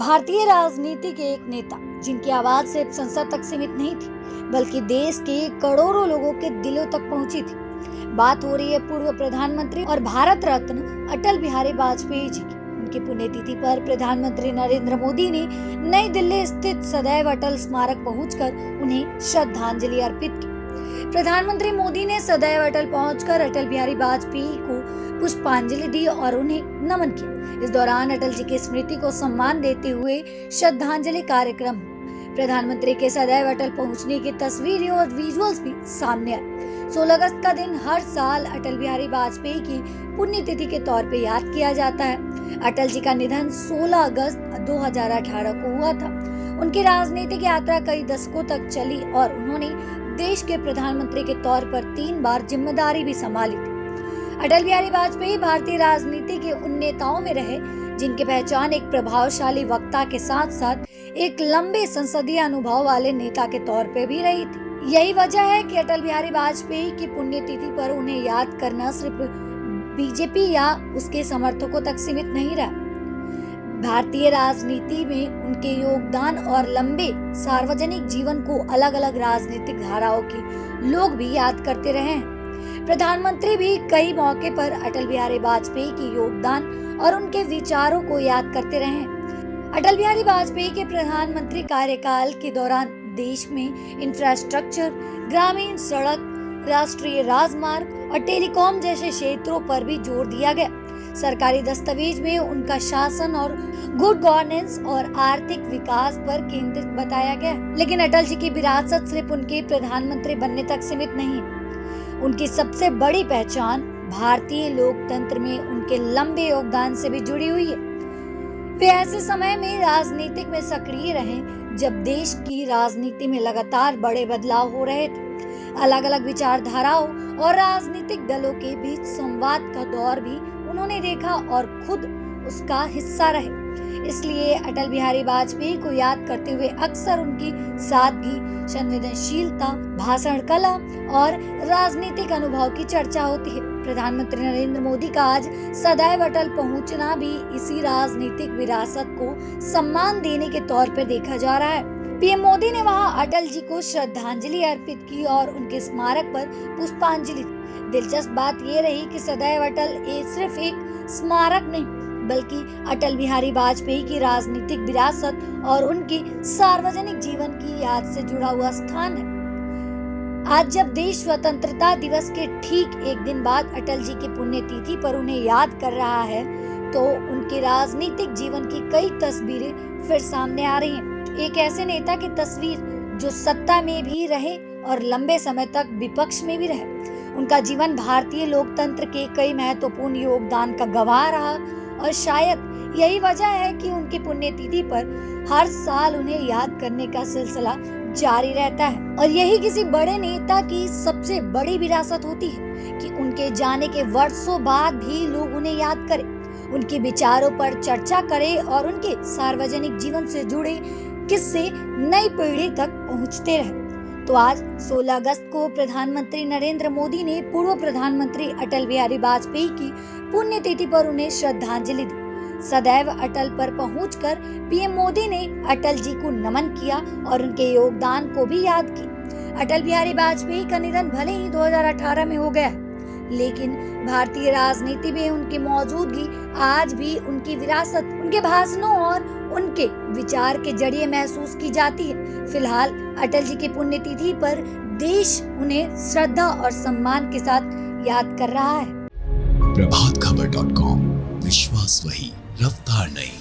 भारतीय राजनीति के एक नेता जिनकी आवाज सिर्फ संसद तक सीमित नहीं थी, बल्कि देश के करोड़ों लोगों के दिलों तक पहुंची थी। बात हो रही है पूर्व प्रधानमंत्री और भारत रत्न अटल बिहारी वाजपेयी जी की। उनकी पुण्यतिथि पर प्रधानमंत्री नरेंद्र मोदी ने नई दिल्ली स्थित सदैव अटल स्मारक पहुंचकर उन्हें श्रद्धांजलि अर्पित की। प्रधानमंत्री मोदी ने सदैव अटल पहुंचकर अटल बिहारी वाजपेयी को पुष्पांजलि दी और उन्हें नमन किया। इस दौरान अटल जी की स्मृति को सम्मान देते हुए श्रद्धांजलि कार्यक्रम, प्रधानमंत्री के सदैव अटल पहुंचने की तस्वीरें और विजुअल्स भी सामने आए। 16 अगस्त का दिन हर साल अटल बिहारी वाजपेयी की पुण्यतिथि के तौर पे याद किया जाता है। अटल जी का निधन 16 अगस्त 2018 को हुआ था। उनकी राजनीतिक यात्रा कई दशकों तक चली और उन्होंने देश के प्रधानमंत्री के तौर पर 3 बार जिम्मेदारी भी संभाली थी। अटल बिहारी वाजपेयी भारतीय राजनीति के उन नेताओं में रहे जिनकी पहचान एक प्रभावशाली वक्ता के साथ साथ एक लंबे संसदीय अनुभव वाले नेता के तौर पे भी रही थी। यही वजह है कि अटल बिहारी वाजपेयी की पुण्यतिथि पर उन्हें याद करना सिर्फ बीजेपी या उसके समर्थकों तक सीमित नहीं रहा। भारतीय राजनीति में उनके योगदान और लंबे सार्वजनिक जीवन को अलग अलग राजनीतिक धाराओं के लोग भी याद करते रहे हैं। प्रधानमंत्री भी कई मौके पर अटल बिहारी वाजपेयी के योगदान और उनके विचारों को याद करते रहे हैं। अटल बिहारी वाजपेयी के प्रधानमंत्री कार्यकाल के दौरान देश में इंफ्रास्ट्रक्चर, ग्रामीण सड़क, राष्ट्रीय राजमार्ग और टेलीकॉम जैसे क्षेत्रों पर भी जोर दिया गया। सरकारी दस्तावेज में उनका शासन और गुड गवर्नेंस और आर्थिक विकास पर केंद्रित बताया गया। लेकिन अटल जी की विरासत सिर्फ उनके प्रधानमंत्री बनने तक सीमित नहीं। उनकी सबसे बड़ी पहचान भारतीय लोकतंत्र में उनके लंबे योगदान से भी जुड़ी हुई है। वे ऐसे समय में राजनीतिक में सक्रिय रहे जब देश की राजनीति में लगातार बड़े बदलाव हो रहे थे। अलग अलग विचारधाराओं और राजनीतिक दलों के बीच संवाद का दौर भी उन्होंने देखा और खुद उसका हिस्सा रहे। इसलिए अटल बिहारी वाजपेयी को याद करते हुए अक्सर उनकी सादगी, संवेदनशीलता, भाषण कला और राजनीतिक अनुभव की चर्चा होती है। प्रधानमंत्री नरेंद्र मोदी का आज सदैव अटल पहुंचना भी इसी राजनीतिक विरासत को सम्मान देने के तौर पर देखा जा रहा है। पीएम मोदी ने वहां अटल जी को श्रद्धांजलि अर्पित की और उनके स्मारक पर पुष्पांजलि दी। दिलचस्प बात ये रही कि सदैव अटल सिर्फ एक स्मारक नहीं, बल्कि अटल बिहारी वाजपेयी की राजनीतिक विरासत और उनके सार्वजनिक जीवन की याद से जुड़ा हुआ स्थान है। आज जब देश स्वतंत्रता दिवस के ठीक एक दिन बाद अटल जी की पुण्यतिथि पर उन्हें याद कर रहा है, तो उनके राजनीतिक जीवन की कई तस्वीरें फिर सामने आ रही हैं। एक ऐसे नेता की तस्वीर जो सत्ता में भी रहे और लंबे समय तक विपक्ष में भी रहे। उनका जीवन भारतीय लोकतंत्र के कई महत्वपूर्ण योगदान का गवाह रहा और शायद यही वजह है कि उनकी पुण्यतिथि पर हर साल उन्हें याद करने का सिलसिला जारी रहता है। और यही किसी बड़े नेता की सबसे बड़ी विरासत होती है कि उनके जाने के वर्षों बाद भी लोग उन्हें याद करें, उनके विचारों पर चर्चा करें और उनके सार्वजनिक जीवन से जुड़े किस्से नई पीढ़ी तक पहुंचते रहे। तो आज 16 अगस्त को प्रधानमंत्री नरेंद्र मोदी ने पूर्व प्रधानमंत्री अटल बिहारी वाजपेयी की पुण्यतिथि पर उन्हें श्रद्धांजलि दी। सदैव अटल पर पहुंचकर पीएम मोदी ने अटल जी को नमन किया और उनके योगदान को भी याद किया। अटल बिहारी वाजपेयी का निधन भले ही 2018 में हो गया, लेकिन भारतीय राजनीति में उनकी मौजूदगी आज भी उनकी विरासत, उनके भाषणों और उनके विचार के जरिए महसूस की जाती है। फिलहाल अटल जी की पुण्यतिथि पर देश उन्हें श्रद्धा और सम्मान के साथ याद कर रहा है। प्रभातखबर.com, विश्वास वही, रफ्तार नहीं।